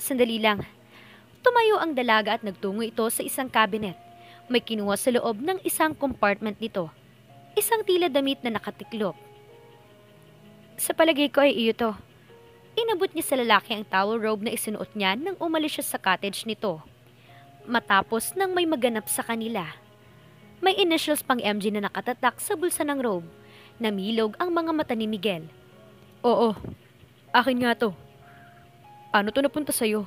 Sandali lang. Tumayo ang dalaga at nagtungo ito sa isang cabinet. May kinuha sa loob ng isang compartment nito. Isang tila damit na nakatiklop. Sa palagay ko ay iyo to. Inabot niya sa lalaki ang towel robe na isinuot niya nang umalis siya sa cottage nito. Matapos nang may maganap sa kanila. May initials pang MG na nakatatak sa bulsa ng robe. Namilog ang mga mata ni Miguel. Oo, akin nga to. Paano to napunta sa'yo?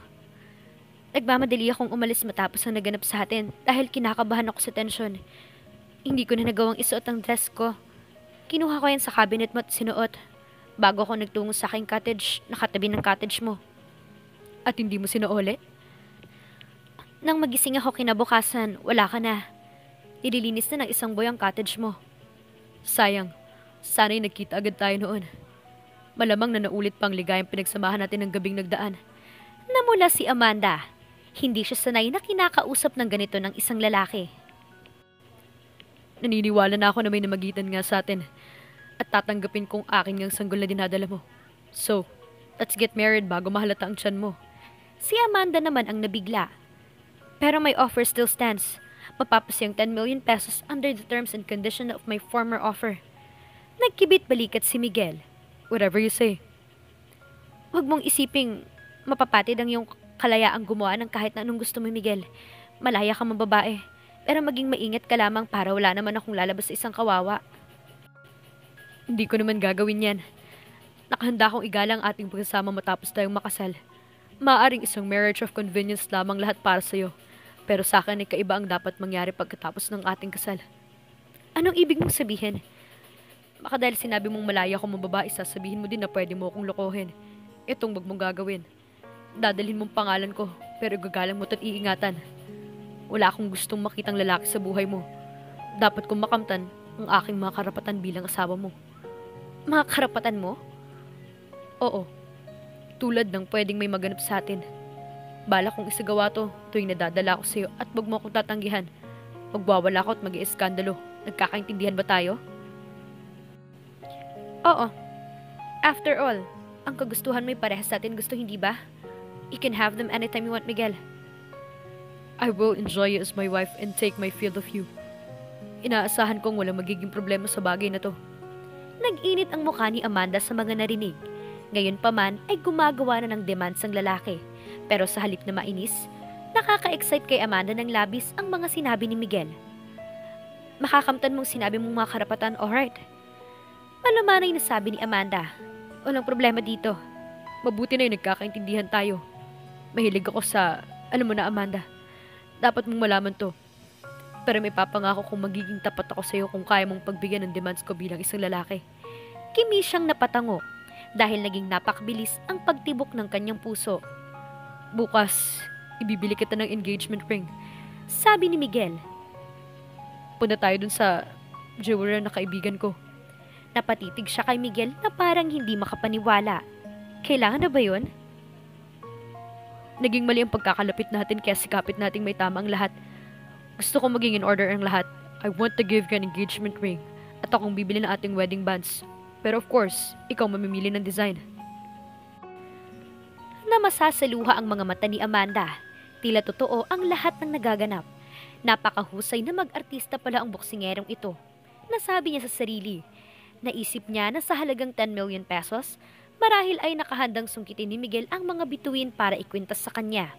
Nagmamadali akong umalis matapos ang naganap sa atin dahil kinakabahan ako sa tensyon. Hindi ko na nagawang isuot ang dress ko. Kinuha ko yan sa cabinet mo at sinuot. Bago ako nagtungo sa aking cottage, nakatabi ng cottage mo. At hindi mo sinuoli? Nang magising ako kinabukasan, wala ka na. Nililinis na ng isang boy ang cottage mo. Sayang, sana'y nagkita agad tayo noon. Malamang na naulit pang ligayang pinagsamahan natin ng gabing nagdaan. Namula si Amanda. Hindi siya sanay na kinakausap ng ganito ng isang lalaki. Naniniwala na ako na may namagitan nga sa atin at tatanggapin kong akin ngang sanggol na dinadala mo. So, let's get married bago mahalata ang tiyan mo. Si Amanda naman ang nabigla. Pero my offer still stands. Mapapasiyang 10 million pesos under the terms and condition of my former offer. Nagkibit balikat si Miguel. Whatever you say. Huwag mong isiping mapapatid ang iyong kalayaang gumawa ng kahit na anong gusto mo, Miguel. Malaya ka mang babae. Pero maging maingat ka lamang para wala naman akong lalabas sa isang kawawa. Hindi ko naman gagawin yan. Nakahanda akong igalang ating pagsasama matapos tayong makasal. Maaaring isang marriage of convenience lamang lahat para sa'yo. Pero sa akin ay kaiba ang dapat mangyari pagkatapos ng ating kasal. Anong ibig mong sabihin? Baka dahil sinabi mong malaya ko mong babae, sasabihin mo din na pwede mo akong lokohin. Itong wag mong gagawin. Dadalhin mong pangalan ko, pero gagalang mo at iingatan. Wala akong gustong makitang lalaki sa buhay mo. Dapat kong makamtan ang aking mga karapatan bilang asawa mo. Mga karapatan mo? Oo. Tulad ng pwedeng may maganap sa atin. Bala kong isagawa to tuwing nadadala ko sa'yo at wag mo akong tatanggihan. Magwawala ko at mag-ieskandalo. Nagkakaintindihan ba tayo? Oo. After all, ang kagustuhan mo'y parehas sa atin, gusto hindi ba? You can have them anytime you want, Miguel. I will enjoy you as my wife and take my field of view. Inaasahan kong walang magiging problema sa bagay na to. Nag-init ang mukha ni Amanda sa mga narinig. Ngayon pa man ay gumagawa na ng demands ang lalaki. Pero sa halip na mainis, nakaka-excite kay Amanda ng labis ang mga sinabi ni Miguel. Makakamtan mong sinabi mong mga karapatan, alright? Malumanay na sabi ni Amanda. Walang problema dito. Mabuti na yung nagkakaintindihan tayo. Mahilig ako sa, alam mo na Amanda, dapat mong malaman to. Pero may papangako kung magiging tapat ako sa iyo kung kaya mong pagbigyan ng demands ko bilang isang lalaki. Kimi siyang napatango dahil naging napakabilis ang pagtibok ng kanyang puso. Bukas, ibibili kita ng engagement ring, sabi ni Miguel. Punta tayo dun sa jeweler na kaibigan ko. Napatitig siya kay Miguel na parang hindi makapaniwala. Kailangan na ba yun? Naging mali ang pagkakalapit natin kaya sikapit nating may tama ang lahat. Gusto ko maging in order ang lahat. I want to give you an engagement ring at akong bibili ng ating wedding bands. Pero of course, ikaw mamimili ng design. Namasasaluha ang mga mata ni Amanda. Tila totoo ang lahat ng nagaganap. Napakahusay na mag-artista pala ang boksingerong ito. Nasabi niya sa sarili. Naisip niya na sa halagang 10 million pesos, marahil ay nakahandang sungkitin ni Miguel ang mga bituin para ikwintas sa kanya.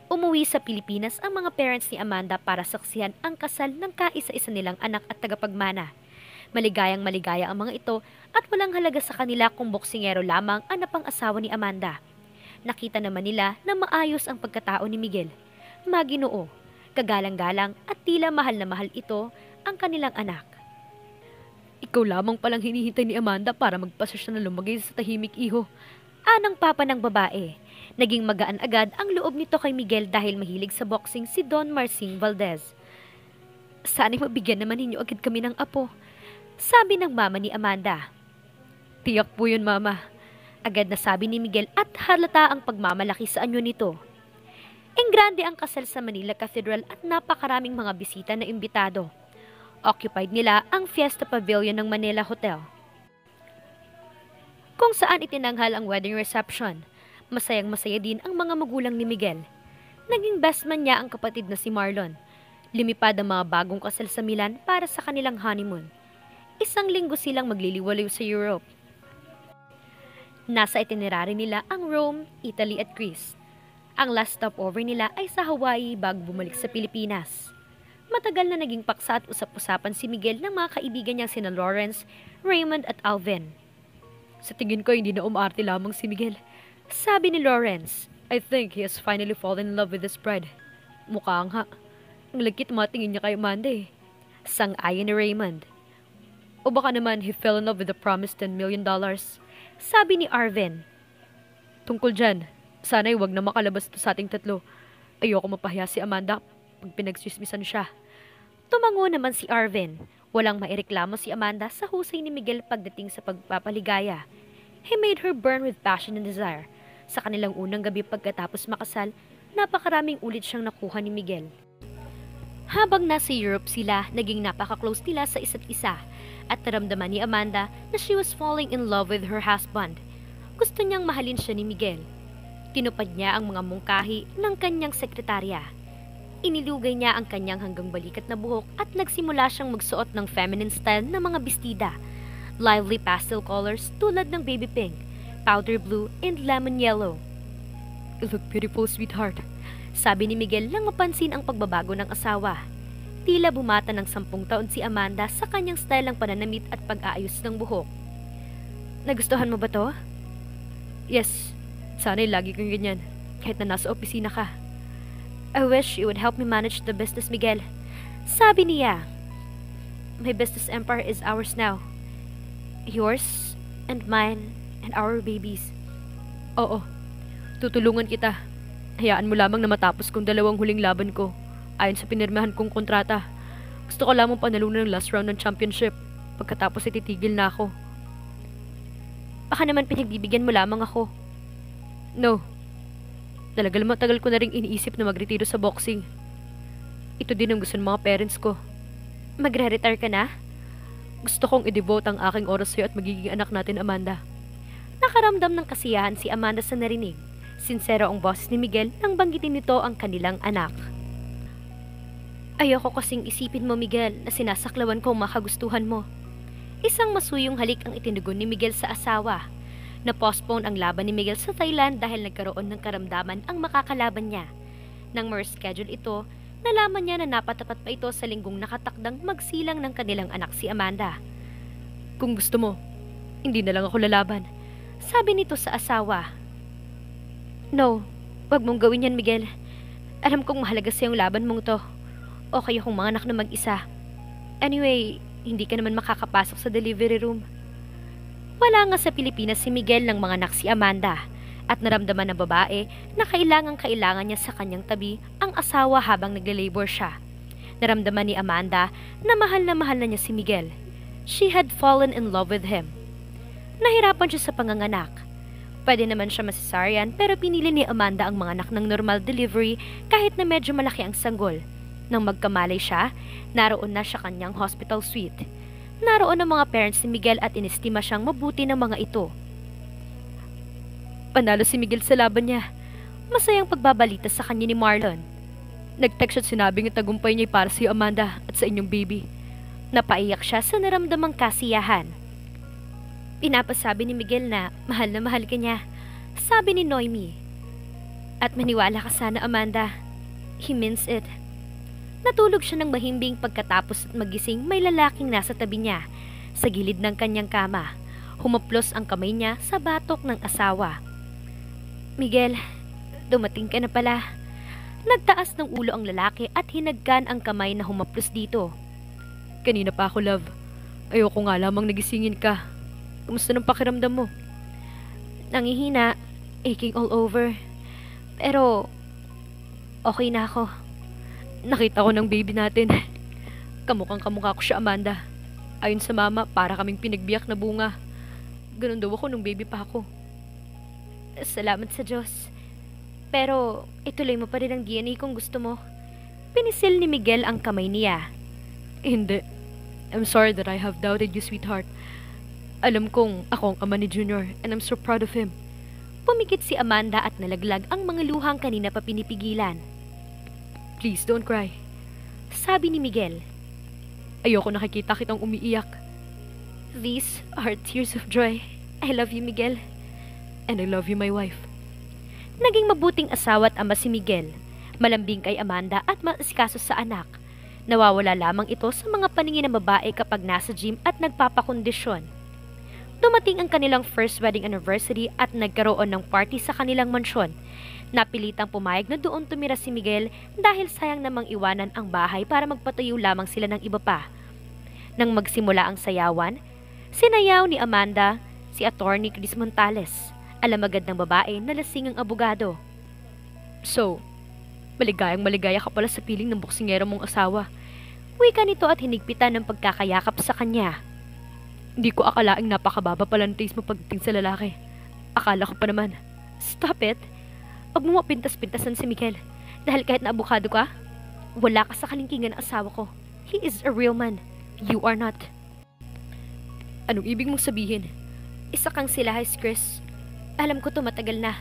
Umuwi sa Pilipinas ang mga parents ni Amanda para saksihan ang kasal ng kaisa-isa nilang anak at tagapagmana. Maligayang maligaya ang mga ito at walang halaga sa kanila kung boksingero lamang ang napang-asawa ni Amanda. Nakita naman nila na maayos ang pagkatao ni Miguel. Maginoo, kagalang-galang at tila mahal na mahal ito ang kanilang anak. Ikaw lamang palang hinihintay ni Amanda para magpasya siya na lumagay sa tahimik iho. Anang papa ng babae. Naging magaan agad ang loob nito kay Miguel dahil mahilig sa boxing si Don Marcin Valdez. Sana'y mabigyan naman ninyo agad kami ng apo, sabi ng mama ni Amanda. Tiyak po yun, mama. Agad na sabi ni Miguel at halata ang pagmamalaki sa anyo nito. Enggrande ang kasal sa Manila Cathedral at napakaraming mga bisita na imbitado. Occupied nila ang Fiesta Pavilion ng Manila Hotel, kung saan itinanghal ang wedding reception. Masayang-masaya din ang mga magulang ni Miguel. Naging best man niya ang kapatid na si Marlon. Lumipad ang mga bagong kasal sa Milan para sa kanilang honeymoon. Isang linggo silang magliliwalaw sa Europe. Nasa itinerary nila ang Rome, Italy at Greece. Ang last stopover nila ay sa Hawaii bago bumalik sa Pilipinas. Matagal na naging paksa at usap-usapan si Miguel ng mga kaibigan niyang sina Lawrence, Raymond at Alvin. Sa tingin ko hindi na umarte lamang si Miguel. Sabi ni Lawrence, I think he has finally fallen in love with his bride. Mukha nga. Ang lagkit mga tingin niya kay Amanda eh. Sang-ayon ni Raymond. O baka naman he fell in love with the promised $10 million. Sabi ni Arvin. Tungkol dyan, sana'y wag na makalabas ito sa ating tatlo. Ayoko mapahiya si Amanda pag pinagsismisan siya. Tumango naman si Arvin. Walang maireklamo si Amanda sa husay ni Miguel pagdating sa pagpapaligaya. He made her burn with passion and desire. Sa kanilang unang gabi pagkatapos makasal, napakaraming ulit siyang nakuha ni Miguel. Habang nasa Europe sila, naging napaka-close nila sa isa't isa at naramdaman ni Amanda na she was falling in love with her husband. Gusto niyang mahalin siya ni Miguel. Tinupad niya ang mga mungkahi ng kanyang sekretarya. Inilugay niya ang kanyang hanggang balikat na buhok at nagsimula siyang magsuot ng feminine style na mga bestida. Lively pastel colors tulad ng baby pink, powder blue, and lemon yellow. You look beautiful, sweetheart. Sabi ni Miguel nang mapansin ang pagbabago ng asawa. Tila bumata ng 10 taon si Amanda sa kanyang style ng pananamit at pag-aayos ng buhok. Nagustuhan mo ba to? Yes. Sana'y lagi kang ganyan, kahit na nasa opisina ka. I wish you would help me manage the business, Miguel. Sabi niya. My business empire is ours now. Yours and mine and our babies. Oo, tutulungan kita. Hayaan mo lamang na matapos kong 2 huling laban ko ayon sa pinirmahan kong kontrata. Gusto ko lamang panalunan ng last round ng championship. Pagkatapos ay titigil na ako. Baka naman pinagbibigyan mo lamang ako. No. Matagal ko na rin iniisip na magretiro sa boxing. Ito din ang gusto ng mga parents ko. Magre-retire ka na? Gusto kong i-devote ang aking oras sa'yo at magiging anak natin, Amanda. Nakaramdam ng kasiyahan si Amanda sa narinig. Sinsero ang boses ni Miguel nang banggitin nito ang kanilang anak. Ayoko kasing isipin mo, Miguel, na sinasaklawan ko ang makagustuhan mo. Isang masuyong halik ang itinugon ni Miguel sa asawa. Na-postpone ang laban ni Miguel sa Thailand dahil nagkaroon ng karamdaman ang makakalaban niya. Nang ma-reschedule ito, nalaman niya na napatapat pa ito sa linggong nakatakdang magsilang ng kanilang anak si Amanda. Kung gusto mo, hindi na lang ako lalaban. Sabi nito sa asawa. No, wag mong gawin yan, Miguel. Alam kong mahalaga sa yung laban mong to. O kayo kong mga anak na mag-isa. Anyway, hindi ka naman makakapasok sa delivery room. Wala nga sa Pilipinas si Miguel ng mga anak si Amanda at naramdaman ng babae na kailangan niya sa kanyang tabi ang asawa habang nagle-labor siya. Naramdaman ni Amanda na mahal na niya si Miguel. She had fallen in love with him. Nahirapan siya sa panganganak. Pwede naman siya masesaryan pero pinili ni Amanda ang mga anak ng normal delivery kahit na medyo malaki ang sanggol. Nang magkamalay siya, naroon na siya kanyang hospital suite. Naroon ang mga parents ni Miguel at inestima siyang mabuti ng mga ito. Panalo si Miguel sa laban niya. Masayang pagbabalita sa kanya ni Marlon. Nag-text at sinabing tagumpay niya para sa iyo, Amanda, at sa inyong baby. Napaiyak siya sa naramdamang kasiyahan. Pinapasabi ni Miguel na mahal ka niya. Sabi ni Noemi. At maniwala ka sana, Amanda. He means it. Natulog siya ng mahimbing pagkatapos at magising may lalaking nasa tabi niya. Sa gilid ng kanyang kama, humaplos ang kamay niya sa batok ng asawa. Miguel, dumating ka na pala. Nagtaas ng ulo ang lalaki at hinagkan ang kamay na humaplos dito. Kanina pa ako, love. Ayoko nga lamang nagisingin ka. Kumusta ng pakiramdam mo? Nangihina, aching all over. Pero, okay na ako. Nakita ko ng baby natin. Kamukha ko siya, Amanda. Ayon sa mama, para kaming pinagbiyak na bunga. Ganun daw ako nung baby pa ako. Salamat sa Diyos. Pero, ituloy mo pa rin ang DNA kung gusto mo. Pinisil ni Miguel ang kamay niya. Hindi. I'm sorry that I have doubted you, sweetheart. Alam kong ako ang ama ni Junior and I'm so proud of him. Pumikit si Amanda at nalaglag ang mga luhang kanina pa pinipigilan. "Please don't cry," sabi ni Miguel. "Ayoko nakikita kitang umiiyak." "These are tears of joy. I love you, Miguel." "And I love you, my wife." Naging mabuting asawa at ama si Miguel. Malambing kay Amanda at maasikaso sa anak. Nawawala lamang ito sa mga paningin ng babae kapag nasa gym at nagpapakondisyon. Dumating ang kanilang first wedding anniversary at nagkaroon ng party sa kanilang mansyon. Napilitang pumayag na doon tumira si Miguel dahil sayang namang iwanan ang bahay para magpatayo lamang sila ng iba pa. Nang magsimula ang sayawan, sinayaw ni Amanda si Attorney Chris Montales, alamagad ng babae na lasing ang abogado. "So, maligaya ka pala sa piling ng boksingero mong asawa." Wika nito at hinigpitan ng pagkakayakap sa kanya. "Hindi ko akalaing napakababa pala ng taste mo pagdating sa lalaki. Akala ko pa naman." "Stop it! Huwag mo mapintas-pintasan si Miguel. Dahil kahit na abogado ka, wala ka sa kalingkingan ng asawa ko. He is a real man. You are not." "Anong ibig mong sabihin?" "Isa kang silahis, Chris. Alam ko to matagal na."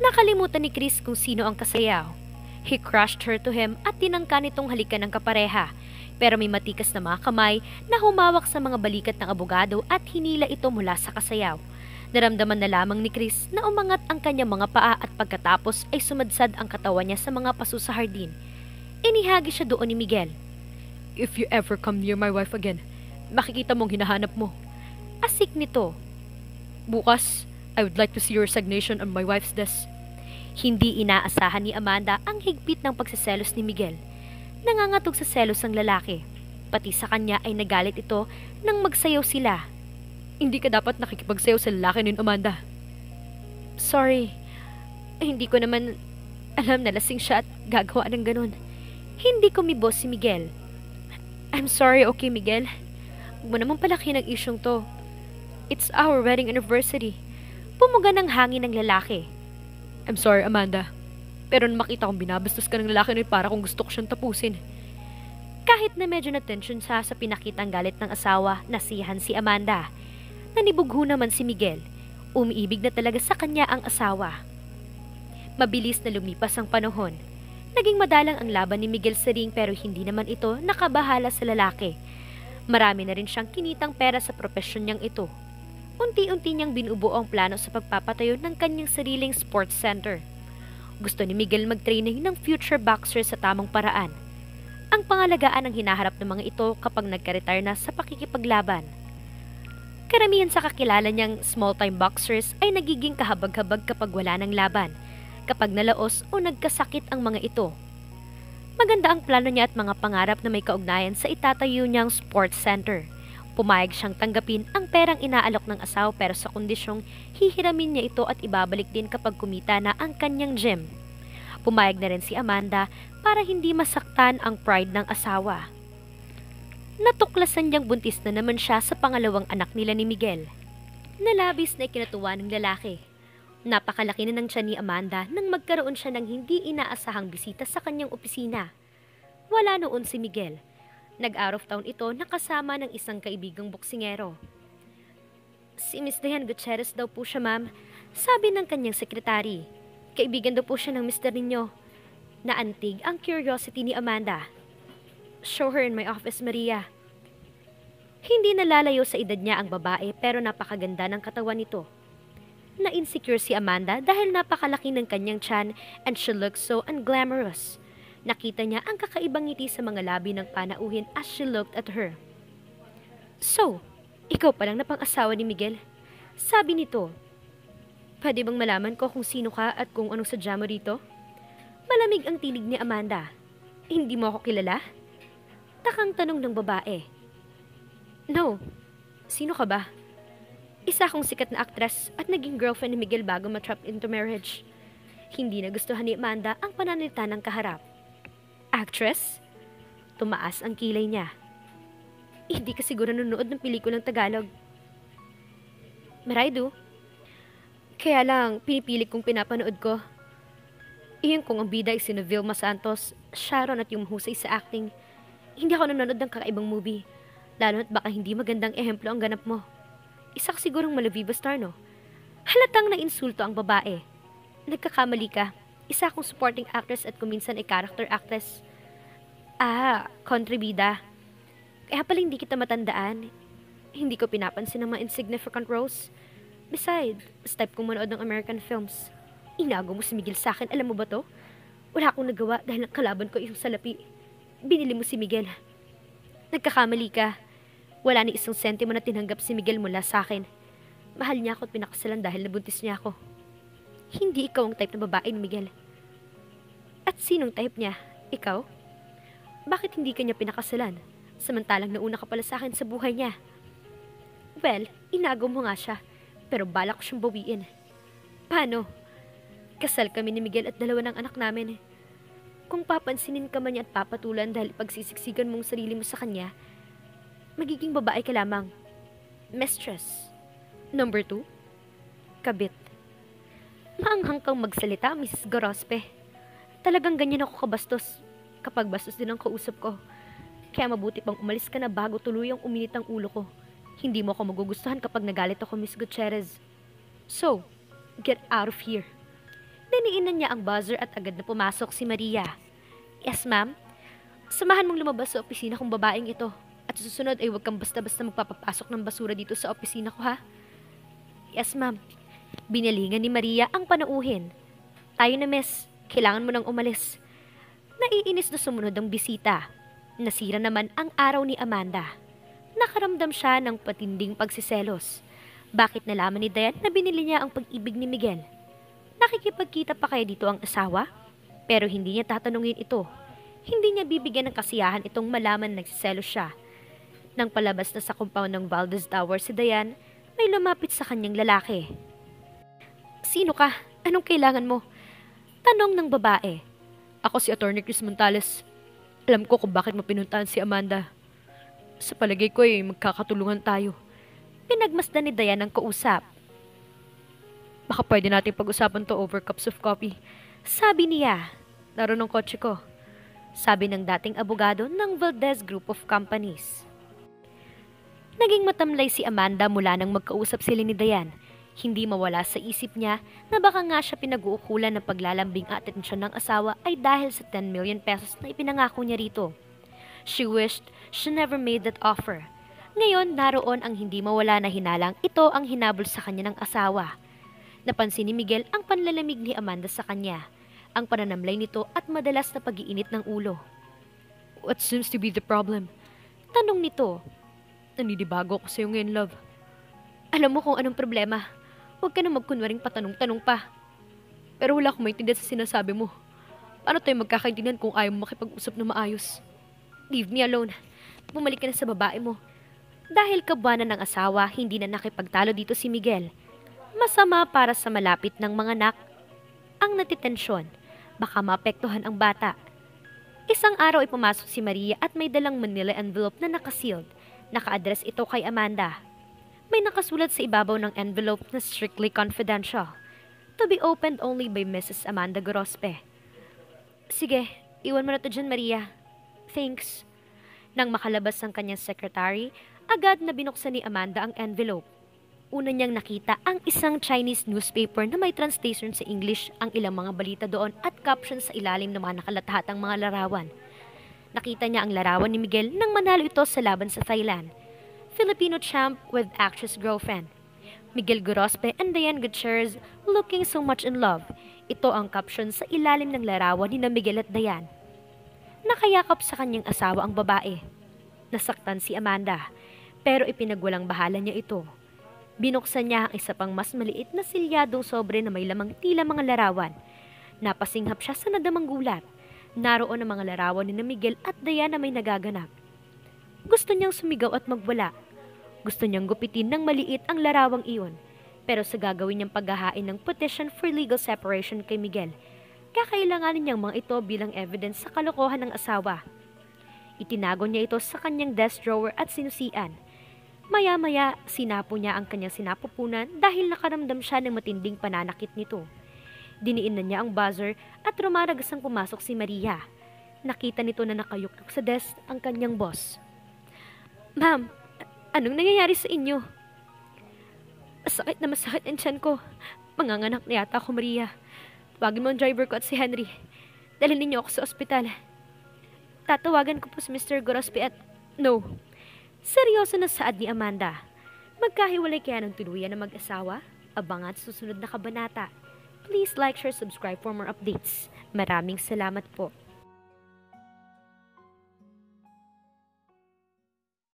Nakalimutan ni Chris kung sino ang kasayaw. He crushed her to him at tinangka nitong halikan ng kapareha. Pero may matikas na mga kamay na humawak sa mga balikat ng abogado at hinila ito mula sa kasayaw. Naramdaman na lamang ni Chris na umangat ang kanyang mga paa at pagkatapos ay sumadsad ang katawan niya sa mga paso sa hardin. Inihagi siya doon ni Miguel. "If you ever come near my wife again, makikita mong hinahanap mo." Asik nito. "Bukas, I would like to see your resignation on my wife's desk." Hindi inaasahan ni Amanda ang higpit ng pagsiselos ni Miguel. Nangangatog sa selos ang lalaki. Pati sa kanya ay nagalit ito nang magsayaw sila. "Hindi ka dapat nakikipagsayaw sa lalaki nun, Amanda." "Sorry. Hindi ko naman alam na lasing siya at gagawa ng ganun." Hindi kumibos si Miguel. "I'm sorry, okay, Miguel? Huwag mo naman palaki ng isyong to. It's our wedding anniversary." Pumuga ng hangin ng lalaki. "I'm sorry, Amanda. Pero nung makita kong binabastos ka ng lalaki nun, para kung gusto ko siyang tapusin." Kahit na medyo na-tension sa pinakitang galit ng asawa, nasiyahan si Amanda. Nanibugho naman si Miguel. Umiibig na talaga sa kanya ang asawa. Mabilis na lumipas ang panahon. Naging madalang ang laban ni Miguel sa ring pero hindi naman ito nakabahala sa lalaki. Marami na rin siyang kinitang pera sa propesyon niyang ito. Unti-unti niyang binubuo ang plano sa pagpapatayo ng kanyang sariling sports center. Gusto ni Miguel mag-training ng future boxers sa tamang paraan. Ang pangalagaan ang hinaharap ng mga ito kapag nagka-retire na sa pakikipaglaban. Karamihan sa kakilala niyang small-time boxers ay nagiging kahabag-habag kapag wala ng laban, kapag nalaos o nagkasakit ang mga ito. Maganda ang plano niya at mga pangarap na may kaugnayan sa itatayo niyang sports center. Pumayag siyang tanggapin ang perang inaalok ng asawa pero sa kondisyong hihiramin niya ito at ibabalik din kapag kumita na ang kanyang gym. Pumayag na rin si Amanda para hindi masaktan ang pride ng asawa. Natuklasan niyang buntis na naman siya sa pangalawang anak nila ni Miguel. Nalabis na ikinatuwa ng lalaki. Napakalaki na ng tiyan ni Amanda nang magkaroon siya ng hindi inaasahang bisita sa kanyang opisina. Wala noon si Miguel. Nag-out of town ito nakasama ng isang kaibigang boksingero. "Si Miss Diane Gutierrez daw po siya, ma'am," sabi ng kanyang sekretary. "Kaibigan daw po siya ng Mr. ninyo." Naantig ang curiosity ni Amanda. "Show her in my office, Maria." Hindi nalalayo sa edad niya ang babae pero napakaganda ng katawan nito. Na-insecure si Amanda dahil napakalaki ng kanyang tiyan and she looks so unglamorous. Nakita niya ang kakaibang ngiti sa mga labi ng panauhin as she looked at her. "So, ikaw palang na pang-asawa ni Miguel?" sabi nito. "Pwede bang malaman ko kung sino ka at kung anong sadya mo rito?" Malamig ang tinig ni Amanda. "Hindi mo ako kilala?" Takang tanong ng babae. "No. Sino ka ba?" "Isa akong sikat na aktres at naging girlfriend ni Miguel bago ma-trap into marriage." Hindi nagustuhan ni Amanda ang pananalita ng kaharap. "Actress?" Tumaas ang kilay niya. "Hindi ka siguro nanonood ng pelikulang Tagalog." "Maraydo. Kaya lang, pinipili kong pinapanood ko. Iyon kung ang bida ay sina Vilma Santos, Sharon at yung husay sa acting. Hindi ako nanonood ng kakaibang movie, lalo at baka hindi magandang ehemplo ang ganap mo. Isa ka sigurong Malaviva star, no?" Halatang na insulto ang babae. Nagkakamali ka. Isa akong supporting actress at kuminsan ay character actress. Kontribida. Kaya pala hindi kita matandaan. Hindi ko pinapansin ang mga insignificant roles. Besides, type kong manood ng American films. Inago mo si Miguel sa akin, alam mo ba to? Wala akong nagawa dahil ang kalaban ko yung salapi. Binili mo si Miguel. Nagkakamali ka. Wala ni isang sentimo na tinanggap si Miguel mula sa akin. Mahal niya ako at pinakasalan dahil nabuntis niya ako. Hindi ikaw ang type na babae ni Miguel. At sinong type niya? Ikaw? Bakit hindi ka niya pinakasalan? Samantalang nauna ka pala sa akin sa buhay niya. Well, inago mo nga siya. Pero balak ko siyang bawiin. Paano? Kasal kami ni Miguel at dalawa ng anak namin. Kung papansinin ka man niya at papatulan dahil pagsisiksikan mong sarili mo sa kanya, magiging babae ka lamang. Mistress. Number 2, kabit. Maanghang kang magsalita, Mrs. Gorospe. Talagang ganyan ako kabastos kapag bastos din ang kausap ko. Kaya mabuti pang umalis ka na bago tuluyang uminit ang ulo ko. Hindi mo ako magugustuhan kapag nagalit ako, Miss Gutierrez. So, get out of here. Diniinan niya ang buzzer at agad na pumasok si Maria. Yes, ma'am. Samahan mong lumabas sa opisina kong babaeng ito. At susunod ay huwag kang basta-basta magpapapasok ng basura dito sa opisina ko, ha? Yes, ma'am. Binalingan ni Maria ang panauhin. Tayo na, miss. Kailangan mo nang umalis. Naiinis na sumunod ang bisita. Nasira naman ang araw ni Amanda. Nakaramdam siya ng patinding pagsiselos. Bakit nalaman ni Diane na binili niya ang pag-ibig ni Miguel? Nakikipagkita pa kaya dito ang asawa? Pero hindi niya tatanungin ito. Hindi niya bibigyan ng kasiyahan itong malaman na nagsiselos siya. Nang palabas na sa compound ng Valdez Tower si Diane, may lumapit sa kanyang lalaki. Sino ka? Anong kailangan mo? Tanong ng babae. Ako si Attorney Chris Montales. Alam ko kung bakit mo pinuntahan si Amanda. Sa palagay ko ay magkakatulungan tayo. Pinagmasdan ni Diane ang kausap. Baka pwede natin pag-usapan to over cups of coffee. Sabi niya. Naroon ang kotse ko. Sabi ng dating abogado ng Valdez Group of Companies. Naging matamlay si Amanda mula nang magkausap sila ni Diane. Hindi mawala sa isip niya na baka nga siya pinag-uukulan ng paglalambing at atensyon ng asawa ay dahil sa 10 million pesos na ipinangako niya rito. She wished she never made that offer. Ngayon, naroon ang hindi mawala na hinalang, ito ang hinabol sa kanya ng asawa. Napansin ni Miguel ang panlalamig ni Amanda sa kanya, ang pananamlay nito at madalas na pag-iinit ng ulo. What seems to be the problem? Tanong nito. Naninibago ako sa'yo ngayon, love. Alam mo kung anong problema. Huwag ka na magkunwaring patanong-tanong pa. Pero wala akong maintindihan sa sinasabi mo. Paano tayo magkakaintindihan kung ayaw mo makipag-usap na maayos? Leave me alone. Bumalik ka na sa babae mo. Dahil kabuanan ng asawa, hindi na nakipagtalo dito si Miguel. Masama para sa malapit ng mga anak. Ang natitensyon, baka maapektuhan ang bata. Isang araw ay pumasok si Maria at may dalang manila envelope na nakasealed. Naka-address ito kay Amanda. May nakasulat sa ibabaw ng envelope na strictly confidential. To be opened only by Mrs. Amanda Gorospe. Sige, iwan mo na to dyan, Maria. Thanks. Nang makalabas ang kanyang secretary, agad na binuksan ni Amanda ang envelope. Una niyang nakita ang isang Chinese newspaper na may translation sa English, ang ilang mga balita doon at captions sa ilalim ng mga nakalathatang mga larawan. Nakita niya ang larawan ni Miguel nang manalo ito sa laban sa Thailand. Filipino champ with actress girlfriend. Miguel Gorospe and Diane Gutierrez looking so much in love. Ito ang caption sa ilalim ng larawan ni Miguel at Diane. Nakayakap sa kanyang asawa ang babae. Nasaktan si Amanda, pero ipinagwalang bahala niya ito. Binuksan niya ang isa pang mas maliit na silyadong sobre na may lamang tila mga larawan. Napasinghap siya sa nadamang gulat. Naroon ang mga larawan ni Miguel at Diane na may nagaganap. Gusto niyang sumigaw at magwala. Gusto niyang gupitin ng maliit ang larawang iyon. Pero sa gagawin niyang paghahain ng petition for legal separation kay Miguel, kakailanganin niyang mga ito bilang evidence sa kalokohan ng asawa. Itinago niya ito sa kanyang desk drawer at sinusian. Maya-maya, sinapo niya ang kanyang sinapupunan dahil nakaramdam siya ng matinding pananakit nito. Diniin na niya ang buzzer at rumaragasang pumasok si Maria. Nakita nito na nakayukyuk sa desk ang kanyang boss. Ma'am, anong nangyayari sa inyo? masakit ang tiyan ko. Manganganak na yata ako, Maria. Tawagin mo ang driver ko at si Henry. Dalhin ninyo ako sa ospital. Tatawagan ko po si Mr. Gorospe at... No. Seryoso na saad ni Amanda. Magkahiwalay kaya ng tuluyan ng mag-asawa? Abangan sa susunod na kabanata. Please like, share, subscribe for more updates. Maraming salamat po.